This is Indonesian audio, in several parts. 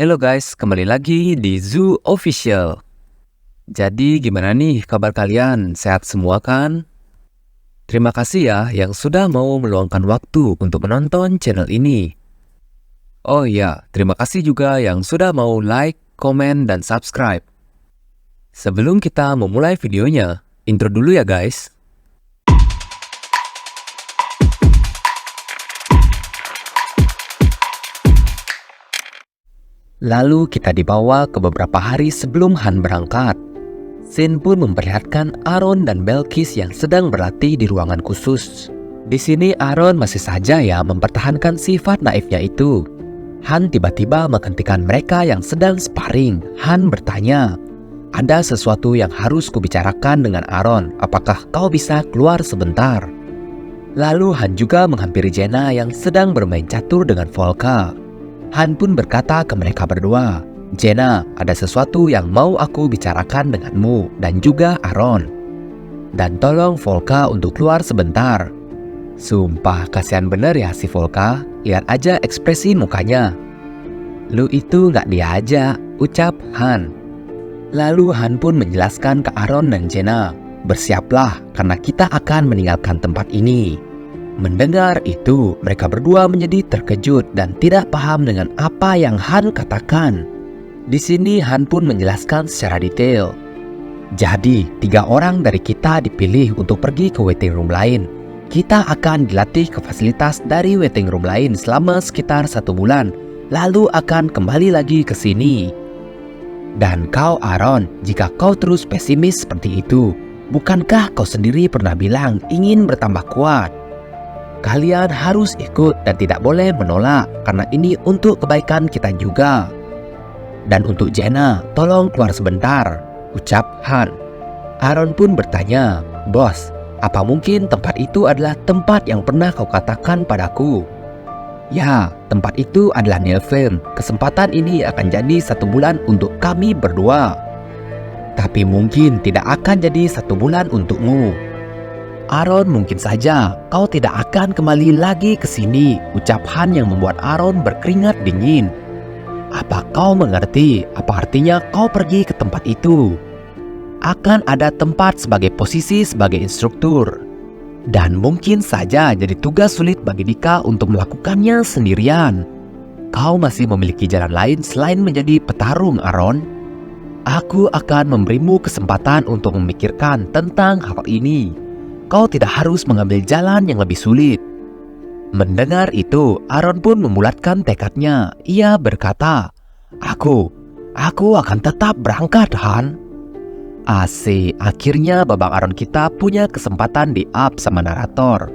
Hello guys, kembali lagi di Zoo Official. Jadi gimana nih kabar kalian? Sehat semua kan? Terima kasih ya yang sudah mau meluangkan waktu untuk menonton channel ini. Oh iya, terima kasih juga yang sudah mau like, komen, dan subscribe. Sebelum kita memulai videonya, intro dulu ya guys. Lalu kita dibawa ke beberapa hari sebelum Han berangkat. Scene pun memperlihatkan Aaron dan Belkis yang sedang berlatih di ruangan khusus. Di sini Aaron masih saja mempertahankan sifat naifnya itu. Han tiba-tiba menghentikan mereka yang sedang sparring. Han bertanya, "Ada sesuatu yang harus kubicarakan dengan Aaron. Apakah kau bisa keluar sebentar?" Lalu Han juga menghampiri Jenna yang sedang bermain catur dengan Volka. Han pun berkata ke mereka berdua, "Jenna, ada sesuatu yang mau aku bicarakan denganmu dan juga Aaron. Dan tolong Volka untuk keluar sebentar." Sumpah kasihan bener ya si Volka, lihat aja ekspresi mukanya. "Lu itu gak diajak," ucap Han. Lalu Han pun menjelaskan ke Aaron dan Jenna, "Bersiaplah karena kita akan meninggalkan tempat ini." Mendengar itu, mereka berdua menjadi terkejut dan tidak paham dengan apa yang Han katakan. Di sini Han pun menjelaskan secara detail. "Jadi, 3 orang dari kita dipilih untuk pergi ke waiting room lain. Kita akan dilatih ke fasilitas dari waiting room lain selama sekitar 1 bulan, lalu akan kembali lagi ke sini. Dan kau Aaron, jika kau terus pesimis seperti itu, bukankah kau sendiri pernah bilang ingin bertambah kuat? Kalian harus ikut dan tidak boleh menolak karena ini untuk kebaikan kita juga. Dan untuk Jenna, tolong keluar sebentar," ucap Han. Aaron pun bertanya, "Bos, apa mungkin tempat itu adalah tempat yang pernah kau katakan padaku?" "Ya, tempat itu adalah Nilfheim. Kesempatan ini akan jadi 1 bulan untuk kami berdua. Tapi mungkin tidak akan jadi 1 bulan untukmu. Aaron, mungkin saja kau tidak akan kembali lagi ke sini," ucap Han yang membuat Aaron berkeringat dingin. "Apa kau mengerti apa artinya kau pergi ke tempat itu? Akan ada tempat sebagai posisi sebagai instruktur. Dan mungkin saja jadi tugas sulit bagi Dika untuk melakukannya sendirian. Kau masih memiliki jalan lain selain menjadi petarung, Aaron. Aku akan memberimu kesempatan untuk memikirkan tentang hal ini. Kau tidak harus mengambil jalan yang lebih sulit." Mendengar itu, Aaron pun membulatkan tekadnya. Ia berkata, Aku akan tetap berangkat, Han." Asik, akhirnya babang Aaron kita punya kesempatan di-up sama narator.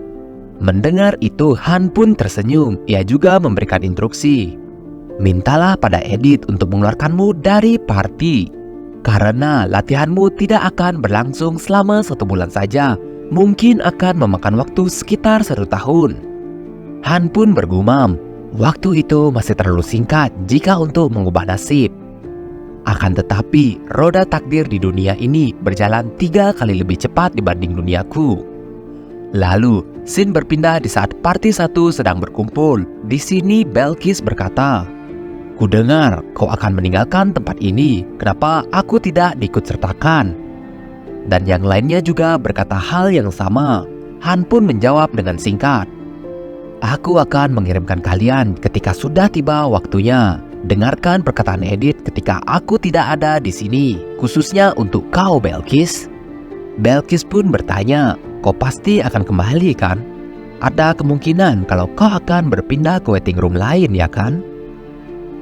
Mendengar itu, Han pun tersenyum. Ia juga memberikan instruksi, "Mintalah pada Edith untuk mengeluarkanmu dari party. Karena latihanmu tidak akan berlangsung selama 1 bulan saja. Mungkin akan memakan waktu sekitar 1 tahun. Han pun bergumam, waktu itu masih terlalu singkat jika untuk mengubah nasib. Akan tetapi, roda takdir di dunia ini berjalan 3 kali lebih cepat dibanding duniaku. Lalu, scene berpindah di saat party 1 sedang berkumpul. Di sini Belkis berkata, "Kudengar kau akan meninggalkan tempat ini. Kenapa aku tidak diikut sertakan?" Dan yang lainnya juga berkata hal yang sama. Han pun menjawab dengan singkat, "Aku akan mengirimkan kalian ketika sudah tiba waktunya. Dengarkan perkataan Edith ketika aku tidak ada di sini, khususnya untuk kau, Belkis." Belkis pun bertanya, "Kau pasti akan kembali kan? Ada kemungkinan kalau kau akan berpindah ke waiting room lain, ya kan?"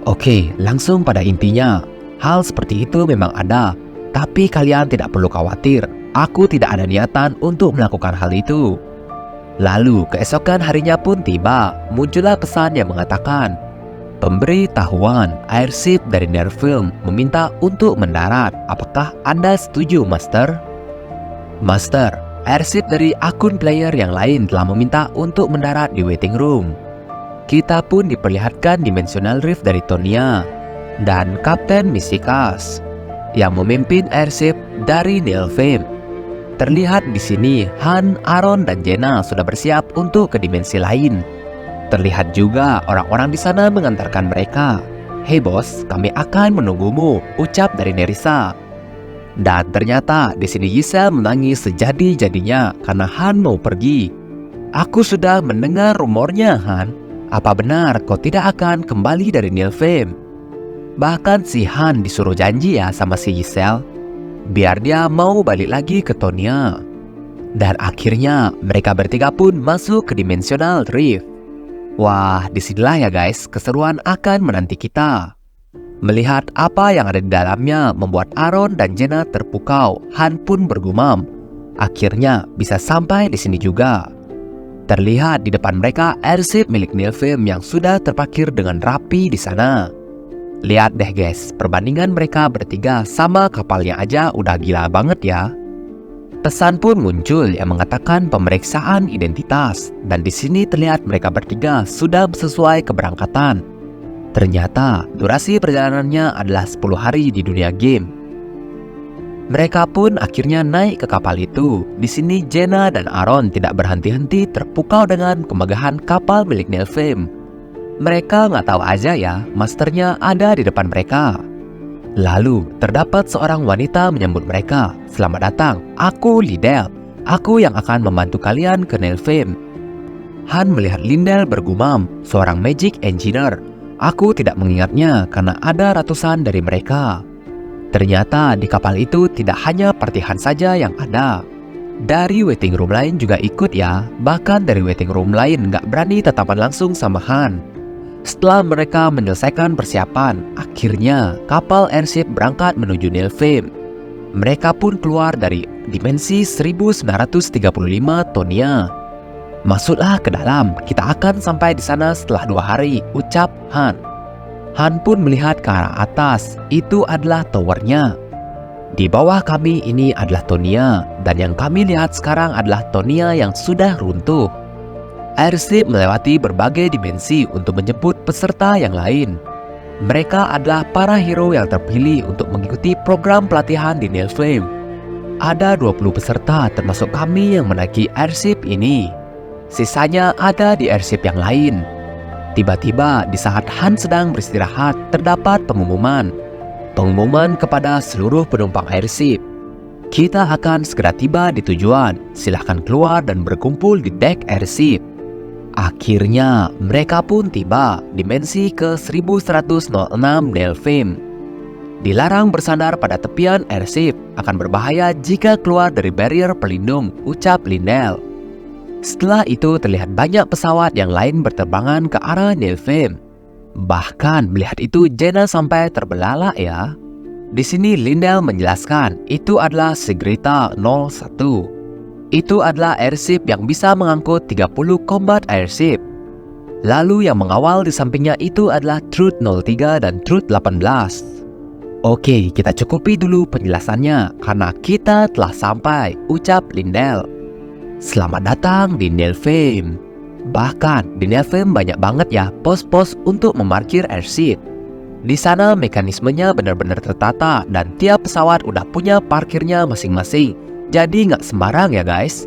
Oke, langsung pada intinya, hal seperti itu memang ada. Tapi kalian tidak perlu khawatir, aku tidak ada niatan untuk melakukan hal itu. Lalu keesokan harinya pun tiba, muncullah pesan yang mengatakan, "Pemberitahuan, airship dari Nilfheim meminta untuk mendarat. Apakah Anda setuju, Master?" "Master, airship dari akun player yang lain telah meminta untuk mendarat di waiting room." Kita pun diperlihatkan Dimensional Rift dari Tonya dan Kapten Mystikas yang memimpin airship dari Nilfheim. Terlihat di sini Han, Aaron, dan Jenna sudah bersiap untuk ke dimensi lain. Terlihat juga orang-orang di sana mengantarkan mereka. "Hei bos, kami akan menunggumu," ucap dari Nerissa. Dan ternyata di sini Giselle menangis sejadi-jadinya karena Han mau pergi. "Aku sudah mendengar rumornya, Han. Apa benar kau tidak akan kembali dari Nilfheim?" Bahkan si Han disuruh janji ya sama si Giselle, biar dia mau balik lagi ke Tonia. Dan akhirnya mereka bertiga pun masuk ke Dimensional Rift. Wah, disinilah ya guys, keseruan akan menanti kita. Melihat apa yang ada di dalamnya membuat Aaron dan Jenna terpukau. Han pun bergumam, akhirnya bisa sampai di sini juga. Terlihat di depan mereka airship milik Nilfheim yang sudah terparkir dengan rapi di sana. Lihat deh guys, perbandingan mereka bertiga sama kapalnya aja udah gila banget ya. Pesan pun muncul yang mengatakan pemeriksaan identitas, dan di sini terlihat mereka bertiga sudah sesuai keberangkatan. Ternyata durasi perjalanannya adalah 10 hari di dunia game. Mereka pun akhirnya naik ke kapal itu. Di sini Jenna dan Aaron tidak berhenti-henti terpukau dengan kemegahan kapal milik Nilfheim. Mereka nggak tahu aja ya, masternya ada di depan mereka. Lalu terdapat seorang wanita menyambut mereka. "Selamat datang, aku Lindell. Aku yang akan membantu kalian ke Nilfheim." Han melihat Lindell bergumam, "Seorang magic engineer. Aku tidak mengingatnya karena ada ratusan dari mereka." Ternyata di kapal itu tidak hanya Partihan saja yang ada. Dari waiting room lain juga ikut ya. Bahkan dari waiting room lain nggak berani tatapan langsung sama Han. Setelah mereka menyelesaikan persiapan, akhirnya kapal airship berangkat menuju Nilfheim. Mereka pun keluar dari dimensi 1935 Tonia. "Masuklah ke dalam, kita akan sampai di sana setelah 2 hari, ucap Han. Han pun melihat ke arah atas, itu adalah towernya. "Di bawah kami ini adalah Tonia, dan yang kami lihat sekarang adalah Tonia yang sudah runtuh." Airship melewati berbagai dimensi untuk menjemput peserta yang lain. Mereka adalah para hero yang terpilih untuk mengikuti program pelatihan di Nilfheim. Ada 20 peserta termasuk kami yang menaiki airship ini. Sisanya ada di airship yang lain. Tiba-tiba di saat Han sedang beristirahat, terdapat pengumuman. Pengumuman kepada seluruh penumpang airship. "Kita akan segera tiba di tujuan. Silahkan keluar dan berkumpul di deck airship." Akhirnya mereka pun tiba dimensi ke 1106 Nilfheim. "Dilarang bersandar pada tepian airship, akan berbahaya jika keluar dari barrier pelindung," ucap Lindell. Setelah itu terlihat banyak pesawat yang lain berterbangan ke arah Nilfheim. Bahkan melihat itu Jenna sampai terbelalak ya. Di sini Lindell menjelaskan itu adalah Sigrita 01. Itu adalah airship yang bisa mengangkut 30 combat airship. Lalu yang mengawal di sampingnya itu adalah Truth 03 dan Truth 18. "Oke, kita cukupi dulu penjelasannya karena kita telah sampai," ucap Lindell. "Selamat datang di Nilfheim." Bahkan di Nilfheim banyak banget ya pos-pos untuk memarkir airship. Di sana mekanismenya benar-benar tertata dan tiap pesawat udah punya parkirnya masing-masing. Jadi nggak sembarang ya guys.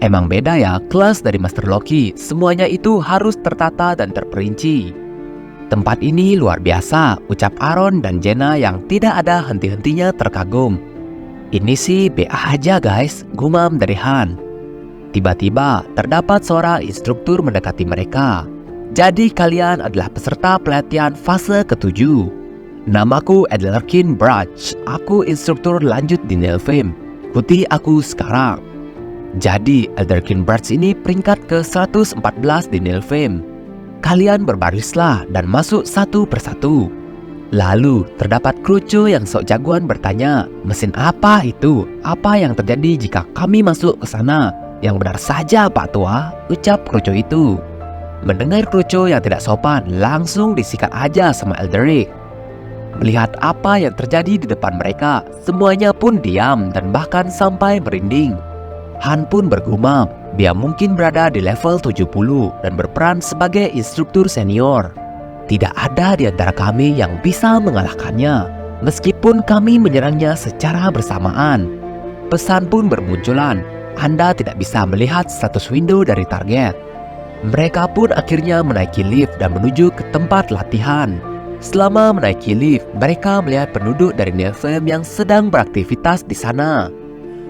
Emang beda ya kelas dari Master Loki, semuanya itu harus tertata dan terperinci. "Tempat ini luar biasa," ucap Aaron dan Jenna yang tidak ada henti-hentinya terkagum. "Ini sih BA aja guys," gumam dari Han. Tiba-tiba terdapat seorang instruktur mendekati mereka. "Jadi kalian adalah peserta pelatihan fase ke-7. Namaku Elderkin Brach. Aku instruktur lanjut di Nilfheim. Ikuti aku sekarang." Jadi Elderkin Brach ini peringkat ke 114 di Nilfheim. Kalian berbarislah dan masuk satu persatu. Lalu terdapat Kruco yang sok jagoan bertanya, "Mesin apa itu? Apa yang terjadi jika kami masuk ke sana?" "Yang benar saja Pak Tua," ucap Kruco itu. Mendengar Kruco yang tidak sopan, langsung disikat aja sama Elderic. Melihat apa yang terjadi di depan mereka, semuanya pun diam dan bahkan sampai merinding. Han pun bergumam, dia mungkin berada di level 70 dan berperan sebagai instruktur senior. Tidak ada di antara kami yang bisa mengalahkannya, meskipun kami menyerangnya secara bersamaan. Pesan pun bermunculan, Anda tidak bisa melihat status window dari target. Mereka pun akhirnya menaiki lift dan menuju ke tempat latihan. Selama menaiki lift, mereka melihat penduduk dari Nilfheim yang sedang beraktivitas di sana.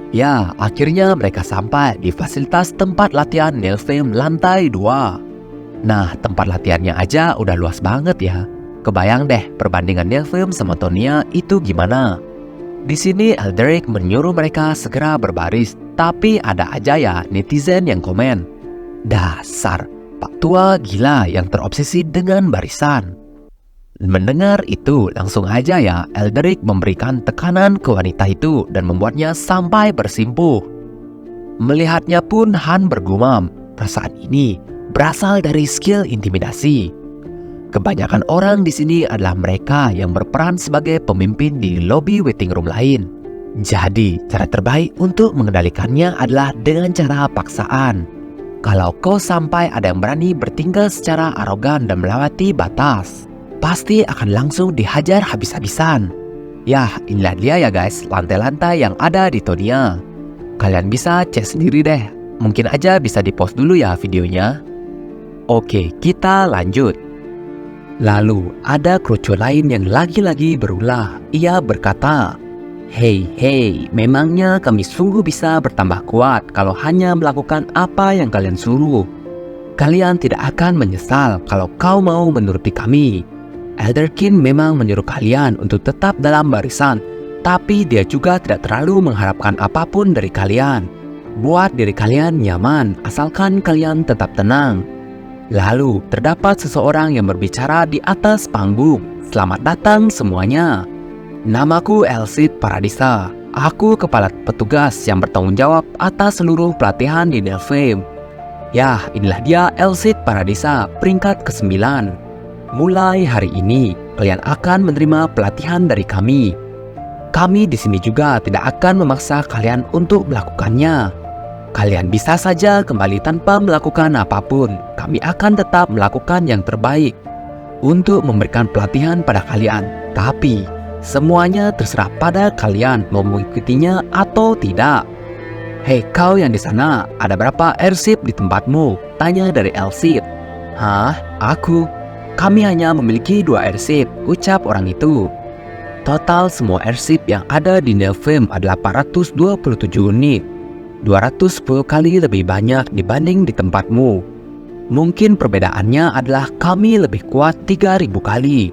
Ya, akhirnya mereka sampai di fasilitas tempat latihan Nilfheim lantai 2. Nah, tempat latihannya aja udah luas banget ya. Kebayang deh perbandingan Nilfheim sama Tonia itu gimana. Di sini Elderic menyuruh mereka segera berbaris, tapi ada aja ya netizen yang komen, "Dasar, Pak Tua gila yang terobsesi dengan barisan." Mendengar itu, langsung aja ya Elderic memberikan tekanan ke wanita itu dan membuatnya sampai bersimpuh. Melihatnya pun Han bergumam, perasaan ini berasal dari skill intimidasi. Kebanyakan orang di sini adalah mereka yang berperan sebagai pemimpin di lobby waiting room lain. Jadi, cara terbaik untuk mengendalikannya adalah dengan cara paksaan. Kalau kau sampai ada yang berani bertingkah secara arogan dan melewati batas, pasti akan langsung dihajar habis-habisan. Yah, inilah dia ya guys, lantai-lantai yang ada di Tonia. Kalian bisa cek sendiri deh. Mungkin aja bisa di-post dulu ya videonya. Oke, kita lanjut. Lalu, ada kroco lain yang lagi-lagi berulah. Ia berkata, Hei, memangnya kami sungguh bisa bertambah kuat kalau hanya melakukan apa yang kalian suruh. Kalian tidak akan menyesal kalau kau mau menuruti kami. Elderkin memang menyuruh kalian untuk tetap dalam barisan, tapi dia juga tidak terlalu mengharapkan apapun dari kalian. Buat diri kalian nyaman, asalkan kalian tetap tenang. Lalu, terdapat seseorang yang berbicara di atas panggung. Selamat datang semuanya. Namaku Elsid Paradisa. Aku kepala petugas yang bertanggung jawab atas seluruh pelatihan di Nilfheim. Yah, inilah dia Elsid Paradisa, peringkat ke-9. Mulai hari ini, kalian akan menerima pelatihan dari kami. Kami di sini juga tidak akan memaksa kalian untuk melakukannya. Kalian bisa saja kembali tanpa melakukan apapun. Kami akan tetap melakukan yang terbaik untuk memberikan pelatihan pada kalian. Tapi, semuanya terserah pada kalian mau mengikutinya atau tidak. Hei kau yang di sana, ada berapa airship di tempatmu? Tanya dari Elsid. Hah? Aku? Kami hanya memiliki 2 airship, ucap orang itu. Total semua airship yang ada di Nilfheim adalah 427 unit. 210 kali lebih banyak dibanding di tempatmu. Mungkin perbedaannya adalah kami lebih kuat 3000 kali.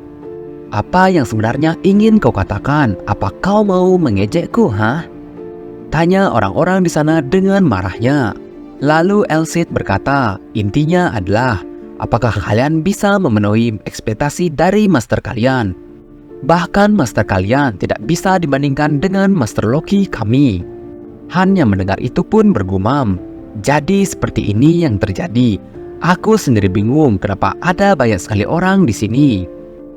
Apa yang sebenarnya ingin kau katakan? Apa kau mau mengejekku, hah? Tanya orang-orang di sana dengan marahnya. Lalu Elsid berkata, intinya adalah, apakah kalian bisa memenuhi ekspektasi dari master kalian? Bahkan master kalian tidak bisa dibandingkan dengan master Loki kami. Han yang mendengar itu pun bergumam. Jadi seperti ini yang terjadi. Aku sendiri bingung kenapa ada banyak sekali orang di sini.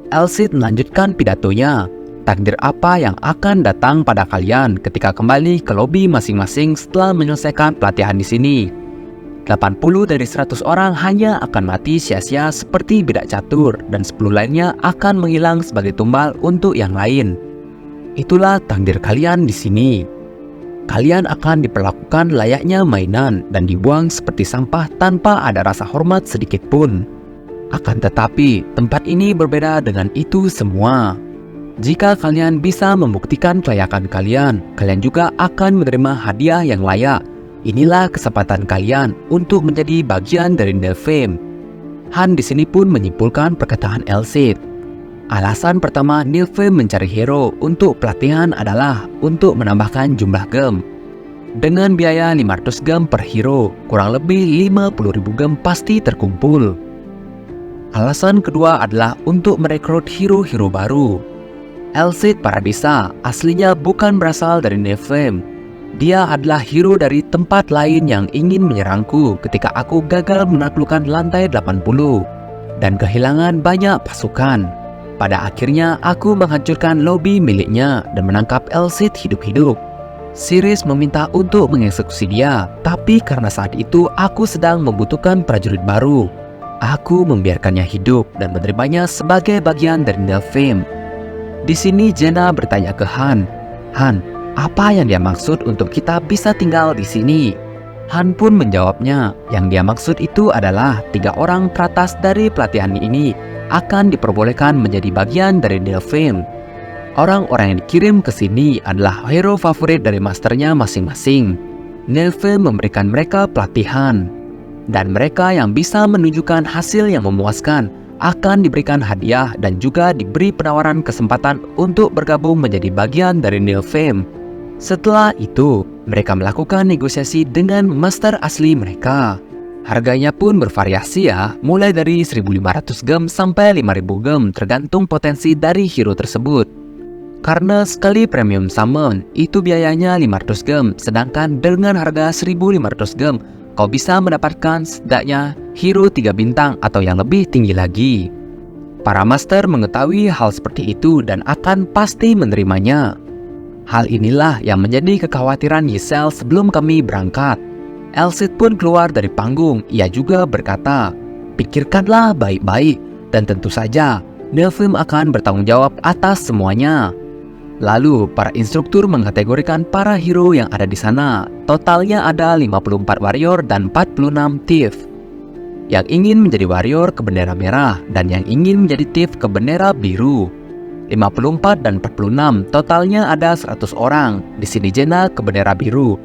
Elsid melanjutkan pidatonya. Takdir apa yang akan datang pada kalian ketika kembali ke lobi masing-masing setelah menyelesaikan pelatihan di sini? 80 dari 100 orang hanya akan mati sia-sia seperti bidak catur dan 10 lainnya akan menghilang sebagai tumbal untuk yang lain. Itulah takdir kalian di sini. Kalian akan diperlakukan layaknya mainan dan dibuang seperti sampah tanpa ada rasa hormat sedikit pun. Akan tetapi, tempat ini berbeda dengan itu semua. Jika kalian bisa membuktikan kelayakan kalian, kalian juga akan menerima hadiah yang layak. Inilah kesempatan kalian untuk menjadi bagian dari Nilfheim. Han di sini pun menyimpulkan perkataan Elsid. Alasan pertama Nilfheim mencari hero untuk pelatihan adalah untuk menambahkan jumlah gem. Dengan biaya 500 gem per hero, kurang lebih 50.000 gem pasti terkumpul. Alasan kedua adalah untuk merekrut hero-hero baru. Elsid Paradisa aslinya bukan berasal dari Nilfheim. Dia adalah hero dari tempat lain yang ingin menyerangku ketika aku gagal menaklukkan lantai 80 dan kehilangan banyak pasukan. Pada akhirnya aku menghancurkan lobi miliknya dan menangkap Elsid hidup-hidup. Siris meminta untuk mengeksekusi dia, tapi karena saat itu aku sedang membutuhkan prajurit baru. Aku membiarkannya hidup dan menerimanya sebagai bagian dari Nilfheim. Di sini Jenna bertanya ke Han, apa yang dia maksud untuk kita bisa tinggal di sini? Han pun menjawabnya, yang dia maksud itu adalah 3 orang teratas dari pelatihan ini akan diperbolehkan menjadi bagian dari Nilfgaard. Orang-orang yang dikirim ke sini adalah hero favorit dari masternya masing-masing. Nilfgaard memberikan mereka pelatihan, dan mereka yang bisa menunjukkan hasil yang memuaskan akan diberikan hadiah dan juga diberi penawaran kesempatan untuk bergabung menjadi bagian dari Nilfgaard. Setelah itu, mereka melakukan negosiasi dengan master asli mereka. Harganya pun bervariasi ya, mulai dari 1.500 gem sampai 5.000 gem tergantung potensi dari hero tersebut. Karena sekali premium summon, itu biayanya 500 gem, sedangkan dengan harga 1.500 gem, kau bisa mendapatkan setidaknya hero 3 bintang atau yang lebih tinggi lagi. Para master mengetahui hal seperti itu dan akan pasti menerimanya. Hal inilah yang menjadi kekhawatiran Ysel sebelum kami berangkat. Elsit pun keluar dari panggung. Ia juga berkata, "Pikirkanlah baik-baik, dan tentu saja Nilfgaard akan bertanggung jawab atas semuanya." Lalu, para instruktur mengkategorikan para hero yang ada di sana. Totalnya ada 54 warrior dan 46 thief. Yang ingin menjadi warrior ke bendera merah dan yang ingin menjadi thief ke bendera biru. 54 dan 46, totalnya ada 100 orang. Di sini Jaina ke bendera biru.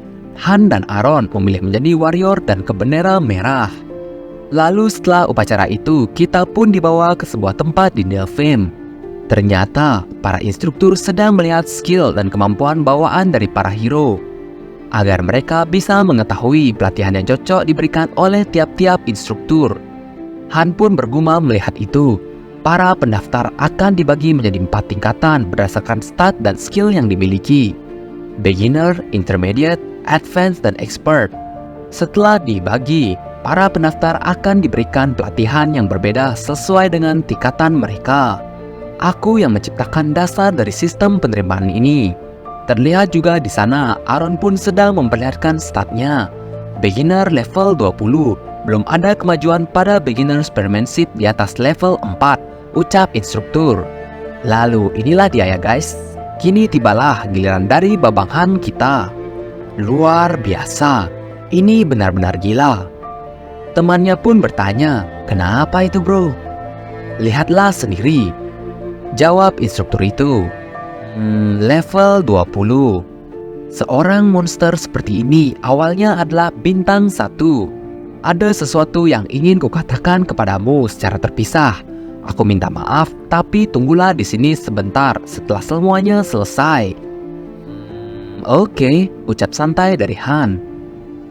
Han dan Aaron memilih menjadi warrior dan ke bendera merah. Lalu setelah upacara itu, kita pun dibawa ke sebuah tempat di Nilfgaard. Ternyata, para instruktur sedang melihat skill dan kemampuan bawaan dari para hero, agar mereka bisa mengetahui pelatihan yang cocok diberikan oleh tiap-tiap instruktur. Han pun bergumam melihat itu. Para pendaftar akan dibagi menjadi 4 tingkatan berdasarkan stat dan skill yang dimiliki. Beginner, Intermediate, Advanced, dan Expert. Setelah dibagi, para pendaftar akan diberikan pelatihan yang berbeda sesuai dengan tingkatan mereka. Aku yang menciptakan dasar dari sistem penerimaan ini. Terlihat juga di sana, Aaron pun sedang memperlihatkan statnya. Beginner level 20, belum ada kemajuan pada beginner spearmanship di atas level 4, ucap instruktur. Lalu inilah dia ya guys, kini tibalah giliran dari Babang Han kita. Luar biasa, ini benar-benar gila. Temannya pun bertanya, "Kenapa itu bro?" "Lihatlah sendiri," jawab instruktur itu. Level 20. Seorang monster seperti ini awalnya adalah bintang 1. Ada sesuatu yang ingin kukatakan kepadamu secara terpisah. Aku minta maaf, tapi tunggulah di sini sebentar setelah semuanya selesai. Oke, ucap santai dari Han.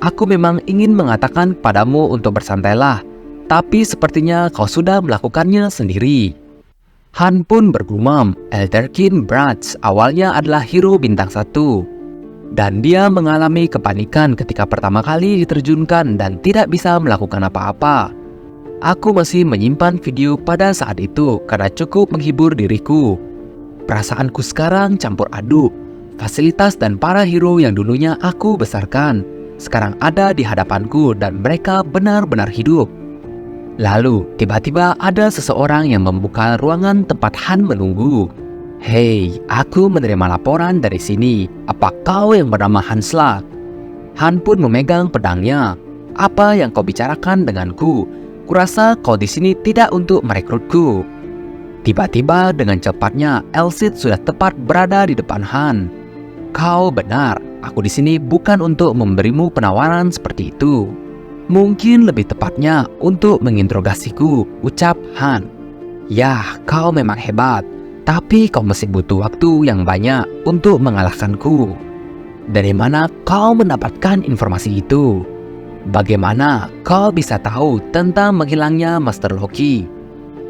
Aku memang ingin mengatakan padamu untuk bersantailah, tapi sepertinya kau sudah melakukannya sendiri. Han pun bergumam, Elderkin Bratz awalnya adalah hero bintang 1. Dan dia mengalami kepanikan ketika pertama kali diterjunkan dan tidak bisa melakukan apa-apa. Aku masih menyimpan video pada saat itu karena cukup menghibur diriku. Perasaanku sekarang campur aduk. Fasilitas dan para hero yang dulunya aku besarkan sekarang ada di hadapanku dan mereka benar-benar hidup. Lalu tiba-tiba ada seseorang yang membuka ruangan tempat Han menunggu. "Hei, aku menerima laporan dari sini. Apa kau yang bernama Hansla?" Han pun memegang pedangnya. "Apa yang kau bicarakan denganku? Kurasa kau di sini tidak untuk merekrutku." Tiba-tiba dengan cepatnya Elsit sudah tepat berada di depan Han. "Kau benar, aku di sini bukan untuk memberimu penawaran seperti itu. Mungkin lebih tepatnya untuk menginterogasiku," ucap Han. "Yah, kau memang hebat, tapi kau masih butuh waktu yang banyak untuk mengalahkanku. Dari mana kau mendapatkan informasi itu? Bagaimana kau bisa tahu tentang menghilangnya Master Loki?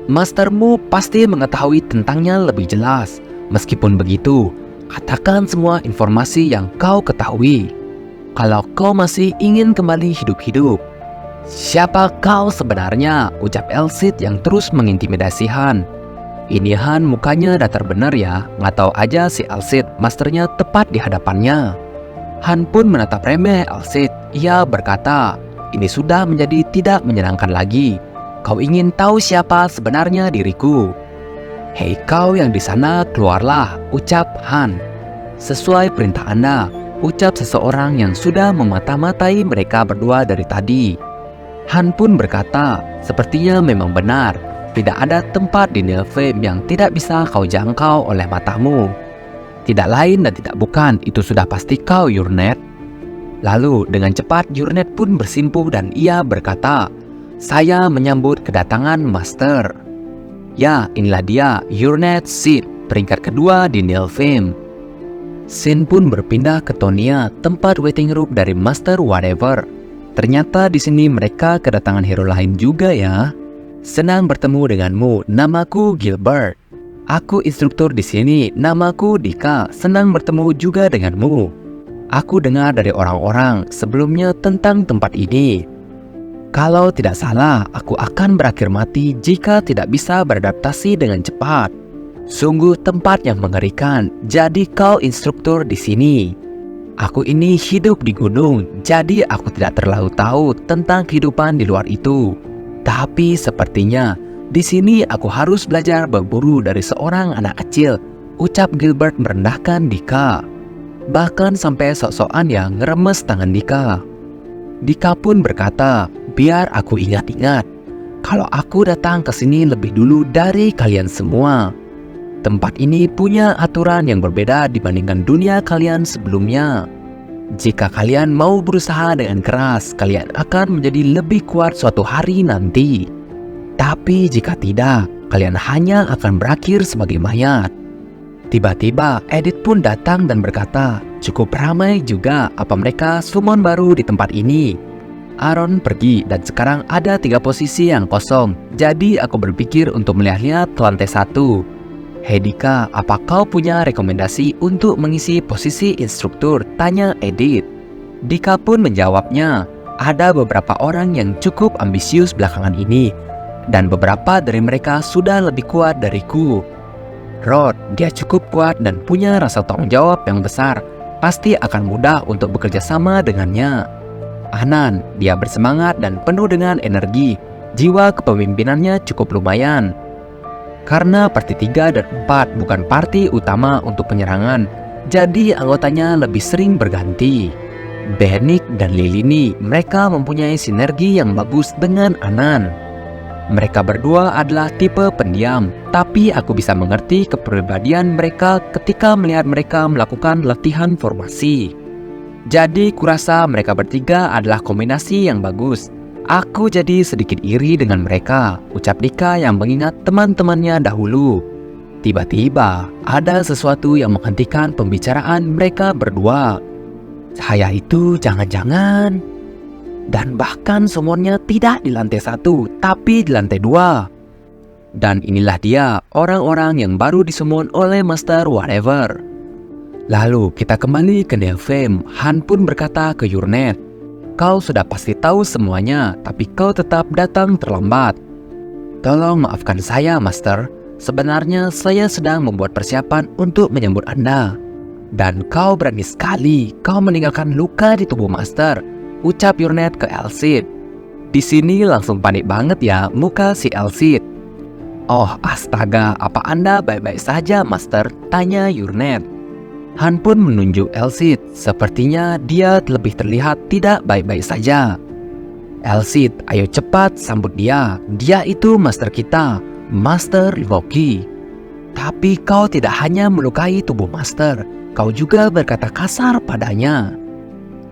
Mastermu pasti mengetahui tentangnya lebih jelas. Meskipun begitu, katakan semua informasi yang kau ketahui. Kalau kau masih ingin kembali hidup-hidup." "Siapa kau sebenarnya?" ucap Elsit yang terus mengintimidasi Han. Ini Han mukanya datar benar ya, nggak tahu aja si Elsit masternya tepat di hadapannya. Han pun menatap remeh Elsit. Ia berkata, "Ini sudah menjadi tidak menyenangkan lagi. Kau ingin tahu siapa sebenarnya diriku? Hei kau yang di sana, keluarlah," ucap Han. "Sesuai perintah Anda," ucap seseorang yang sudah memata-matai mereka berdua dari tadi. Han pun berkata, "Sepertinya memang benar. tidak ada tempat di Nilfheim yang tidak bisa kau jangkau oleh matamu. Tidak lain dan tidak bukan, itu sudah pasti kau, Yurnet. Lalu dengan cepat Yurnet pun bersimpuh dan ia berkata, "Saya menyambut kedatangan Master." Ya, inilah dia, Yurnet Sid, peringkat kedua di Nilfheim. Sin pun berpindah ke Tonia, tempat waiting room dari Master Whatever. Ternyata di sini mereka kedatangan hero lain juga ya. Senang bertemu denganmu, namaku Gilbert. Aku instruktur di sini, namaku Dika. Senang bertemu juga denganmu. Aku dengar dari orang-orang sebelumnya tentang tempat ini. Kalau tidak salah, aku akan berakhir mati jika tidak bisa beradaptasi dengan cepat. Sungguh tempat yang mengerikan, jadi kau instruktur di sini. Aku ini hidup di gunung, jadi aku tidak terlalu tahu tentang kehidupan di luar itu. Tapi sepertinya di sini aku harus belajar berburu dari seorang anak kecil, ucap Gilbert merendahkan Dika. Bahkan sampai sok-sokan yang ngeremes tangan Dika. Dika pun berkata, "Biar aku ingat-ingat, kalau aku datang ke sini lebih dulu dari kalian semua. Tempat ini punya aturan yang berbeda dibandingkan dunia kalian sebelumnya. Jika kalian mau berusaha dengan keras, kalian akan menjadi lebih kuat suatu hari nanti. Tapi jika tidak, kalian hanya akan berakhir sebagai mayat." Tiba-tiba Edith pun datang dan berkata, "Cukup ramai juga, apa mereka summon baru di tempat ini?" Aaron pergi dan sekarang ada 3 posisi yang kosong, jadi aku berpikir untuk melihat-lihat ke lantai 1. "Hei Dika, apa kau punya rekomendasi untuk mengisi posisi instruktur?" tanya Edith. Dika pun menjawabnya, "Ada beberapa orang yang cukup ambisius belakangan ini, dan beberapa dari mereka sudah lebih kuat dariku. Rod, dia cukup kuat dan punya rasa tanggung jawab yang besar, pasti akan mudah untuk bekerja sama dengannya. Anan, dia bersemangat dan penuh dengan energi, jiwa kepemimpinannya cukup lumayan. Karena parti 3 dan 4 bukan parti utama untuk penyerangan, jadi anggotanya lebih sering berganti. Benik dan Lilini, mereka mempunyai sinergi yang bagus dengan Anan. Mereka berdua adalah tipe pendiam, tapi aku bisa mengerti kepribadian mereka ketika melihat mereka melakukan latihan formasi. Jadi kurasa mereka bertiga adalah kombinasi yang bagus. Aku jadi sedikit iri dengan mereka, ucap Dika yang mengingat teman-temannya dahulu. Tiba-tiba ada sesuatu yang menghentikan pembicaraan mereka berdua. Cahaya itu jangan-jangan, dan bahkan summonnya tidak di lantai 1, tapi di lantai 2. Dan inilah dia orang-orang yang baru disummon oleh Master Whatever. Lalu kita kembali ke Nilfheim. Han pun berkata ke Yurnet, "Kau sudah pasti tahu semuanya, tapi kau tetap datang terlambat." "Tolong maafkan saya, Master. Sebenarnya saya sedang membuat persiapan untuk menyambut Anda." "Dan kau berani sekali, kau meninggalkan luka di tubuh Master," ucap Yurnet ke Elsid. Di sini langsung panik banget ya muka si Elsid. "Oh astaga, apa Anda baik-baik saja, Master?" tanya Yurnet. Han pun menunjuk Elsid, sepertinya dia lebih terlihat tidak baik-baik saja. "Elsid, ayo cepat sambut dia. Dia itu Master kita, Master Loki." "Tapi kau tidak hanya melukai tubuh Master, kau juga berkata kasar padanya.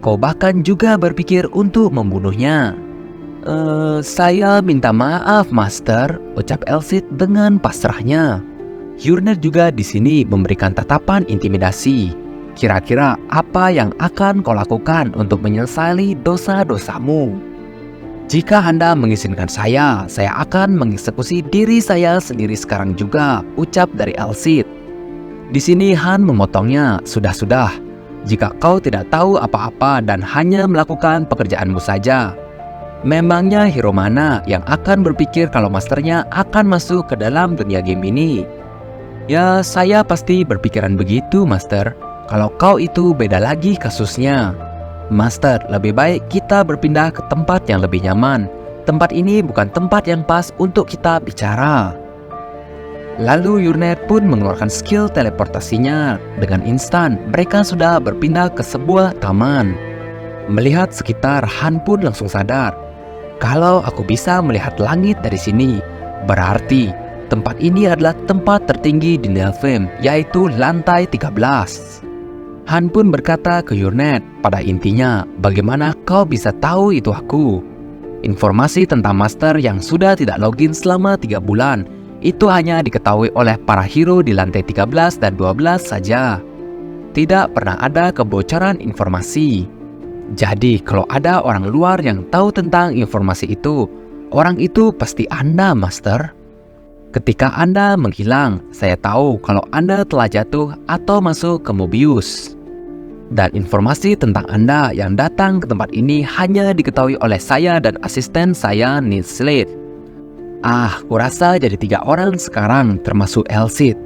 Kau bahkan juga berpikir untuk membunuhnya." Saya minta maaf, Master," ucap Elsid dengan pasrahnya. Yurnet juga di sini memberikan tatapan intimidasi. "Kira-kira apa yang akan kau lakukan untuk menyelesaikan dosa-dosamu? Jika Anda mengizinkan saya akan mengeksekusi diri saya sendiri sekarang juga," ucap dari Elsid. Di sini Han memotongnya, "Sudah-sudah. Jika kau tidak tahu apa-apa dan hanya melakukan pekerjaanmu saja, memangnya hero mana yang akan berpikir kalau masternya akan masuk ke dalam dunia game ini?" "Ya, saya pasti berpikiran begitu, Master. Kalau kau itu beda lagi kasusnya. Master, lebih baik kita berpindah ke tempat yang lebih nyaman. Tempat ini bukan tempat yang pas untuk kita bicara." Lalu Yurnet pun mengeluarkan skill teleportasinya. Dengan instan, mereka sudah berpindah ke sebuah taman. Melihat sekitar, Han pun langsung sadar. "Kalau aku bisa melihat langit dari sini, Berarti tempat ini adalah tempat tertinggi di Nilfheim, yaitu lantai 13. Han pun berkata ke Yurnet, pada intinya, bagaimana kau bisa tahu itu aku? Informasi tentang Master yang sudah tidak login selama 3 bulan, itu hanya diketahui oleh para hero di lantai 13 dan 12 saja. Tidak pernah ada kebocoran informasi. Jadi kalau ada orang luar yang tahu tentang informasi itu, orang itu pasti Anda, Master. Ketika Anda menghilang, saya tahu kalau Anda telah jatuh atau masuk ke Mobius. Dan informasi tentang Anda yang datang ke tempat ini hanya diketahui oleh saya dan asisten saya, Nils Slade. Kurasa jadi 3 orang sekarang termasuk Elsit.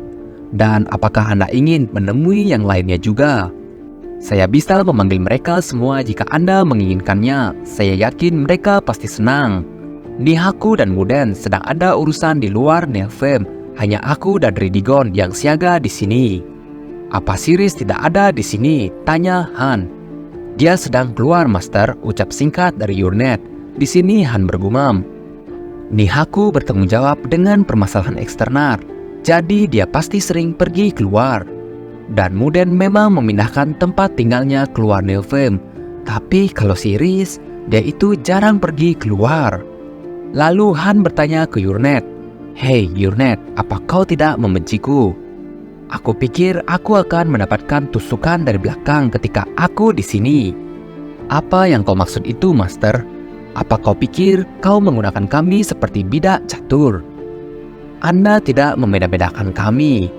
Dan apakah Anda ingin menemui yang lainnya juga? Saya bisa memanggil mereka semua jika Anda menginginkannya. Saya yakin mereka pasti senang. Nihaku dan Muden sedang ada urusan di luar Nilfheim. Hanya aku dan Ridigon yang siaga di sini. Apa Siris tidak ada di sini? Tanya Han. Dia sedang keluar, Master, ucap singkat dari Yurnet. Di sini Han bergumam. Nihaku bertanggung jawab dengan permasalahan eksternal. Jadi dia pasti sering pergi keluar. Dan Muden memang memindahkan tempat tinggalnya keluar Nilfheim. Tapi kalau Siris, dia itu jarang pergi keluar. Lalu Han bertanya ke Yurnet, "Hei Yurnet, apa kau tidak membenciku? Aku pikir aku akan mendapatkan tusukan dari belakang ketika aku di sini." "Apa yang kau maksud itu, Master? Apa kau pikir kau menggunakan kami seperti bidak catur? Anda tidak membeda-bedakan kami.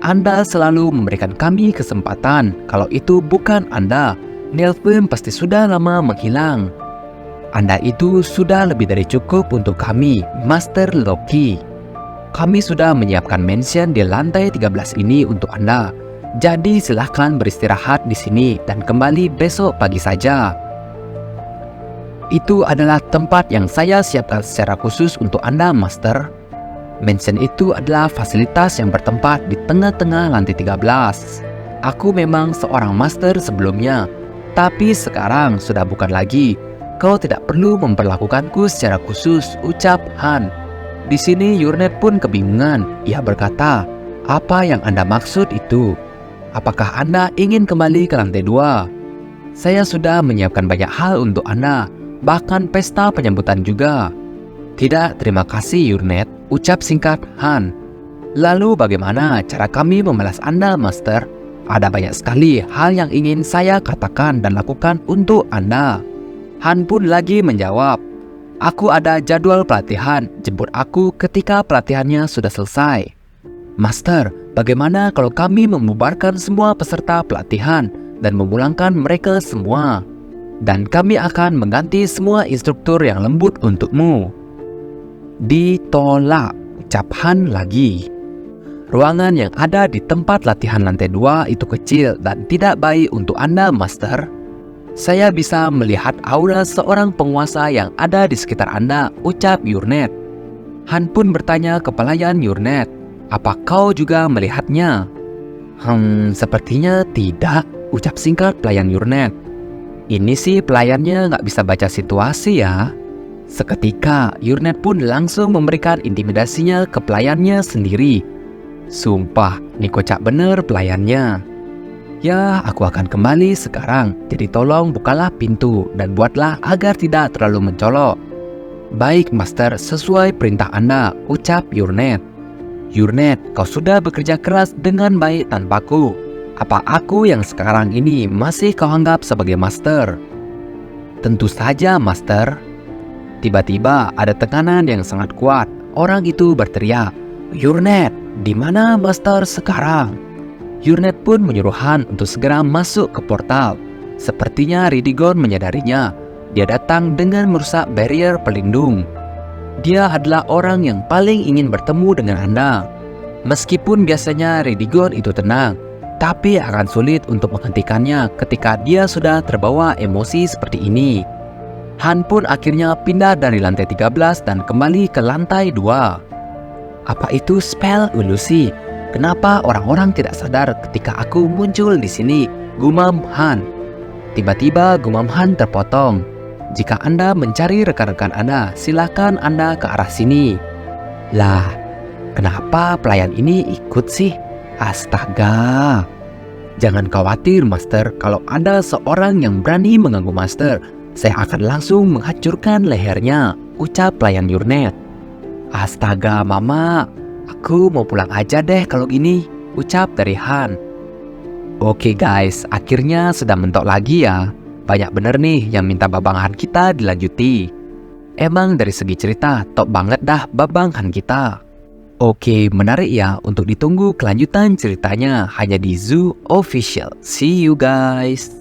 Anda selalu memberikan kami kesempatan. Kalau itu bukan Anda, Nilfheim pasti sudah lama menghilang. Anda itu sudah lebih dari cukup untuk kami, Master Loki. Kami sudah menyiapkan mansion di lantai 13 ini untuk Anda. Jadi silahkan beristirahat di sini dan kembali besok pagi saja. Itu adalah tempat yang saya siapkan secara khusus untuk Anda, Master. Mansion itu adalah fasilitas yang bertempat di tengah-tengah lantai 13. Aku memang seorang Master sebelumnya, tapi sekarang sudah bukan lagi. Kau tidak perlu memperlakukanku secara khusus, ucap Han. Di sini Yurnet pun kebingungan. Ia berkata, "Apa yang Anda maksud itu? Apakah Anda ingin kembali ke lantai 2? Saya sudah menyiapkan banyak hal untuk Anda, bahkan pesta penyambutan juga." "Tidak, terima kasih Yurnet," ucap singkat Han. "Lalu bagaimana cara kami membalas Anda, Master? Ada banyak sekali hal yang ingin saya katakan dan lakukan untuk Anda." Han pun lagi menjawab, "Aku ada jadwal pelatihan, jemput aku ketika pelatihannya sudah selesai." "Master, bagaimana kalau kami membubarkan semua peserta pelatihan dan memulangkan mereka semua? Dan kami akan mengganti semua instruktur yang lembut untukmu." "Ditolak," ucap Han lagi. "Ruangan yang ada di tempat latihan lantai 2 itu kecil dan tidak baik untuk Anda, Master. Saya bisa melihat aura seorang penguasa yang ada di sekitar Anda," ucap Yurnet. Han pun bertanya ke pelayan Yurnet, "Apa kau juga melihatnya?" Sepertinya tidak," ucap singkat pelayan Yurnet. "Ini sih pelayannya nggak bisa baca situasi ya." Seketika, Yurnet pun langsung memberikan intimidasinya ke pelayannya sendiri. "Sumpah, ini kocak bener pelayannya. Ya, aku akan kembali sekarang, jadi tolong bukalah pintu dan buatlah agar tidak terlalu mencolok." "Baik, Master, sesuai perintah Anda," ucap Yurnet. "Yurnet, kau sudah bekerja keras dengan baik tanpaku. Apa aku yang sekarang ini masih kau anggap sebagai Master?" "Tentu saja, Master." Tiba-tiba ada tekanan yang sangat kuat. Orang itu berteriak, "Yurnet, di mana Master sekarang?" Yurnet pun menyuruh Han untuk segera masuk ke portal. Sepertinya Ridigon menyadarinya. Dia datang dengan merusak barrier pelindung. Dia adalah orang yang paling ingin bertemu dengan Anda. Meskipun biasanya Ridigon itu tenang, tapi akan sulit untuk menghentikannya ketika dia sudah terbawa emosi seperti ini. Han pun akhirnya pindah dari lantai 13 dan kembali ke lantai 2. "Apa itu spell ilusi? Kenapa orang-orang tidak sadar ketika aku muncul di sini?" gumam Han. Tiba-tiba gumam Han terpotong. "Jika Anda mencari rekan-rekan Anda, silakan Anda ke arah sini." Lah, kenapa pelayan ini ikut sih? Astaga. Jangan khawatir, Master. Kalau ada seorang yang berani mengganggu Master, saya akan langsung menghancurkan lehernya, ucap pelayan Yurnet. Astaga, Mama. Aku mau pulang aja deh kalau gini, ucap dari Han. Oke guys, akhirnya sudah mentok lagi ya. Banyak bener nih yang minta babang Han kita dilanjuti. Emang dari segi cerita, top banget dah babang Han kita. Oke, menarik ya untuk ditunggu kelanjutan ceritanya hanya di Zoo Official. See you guys.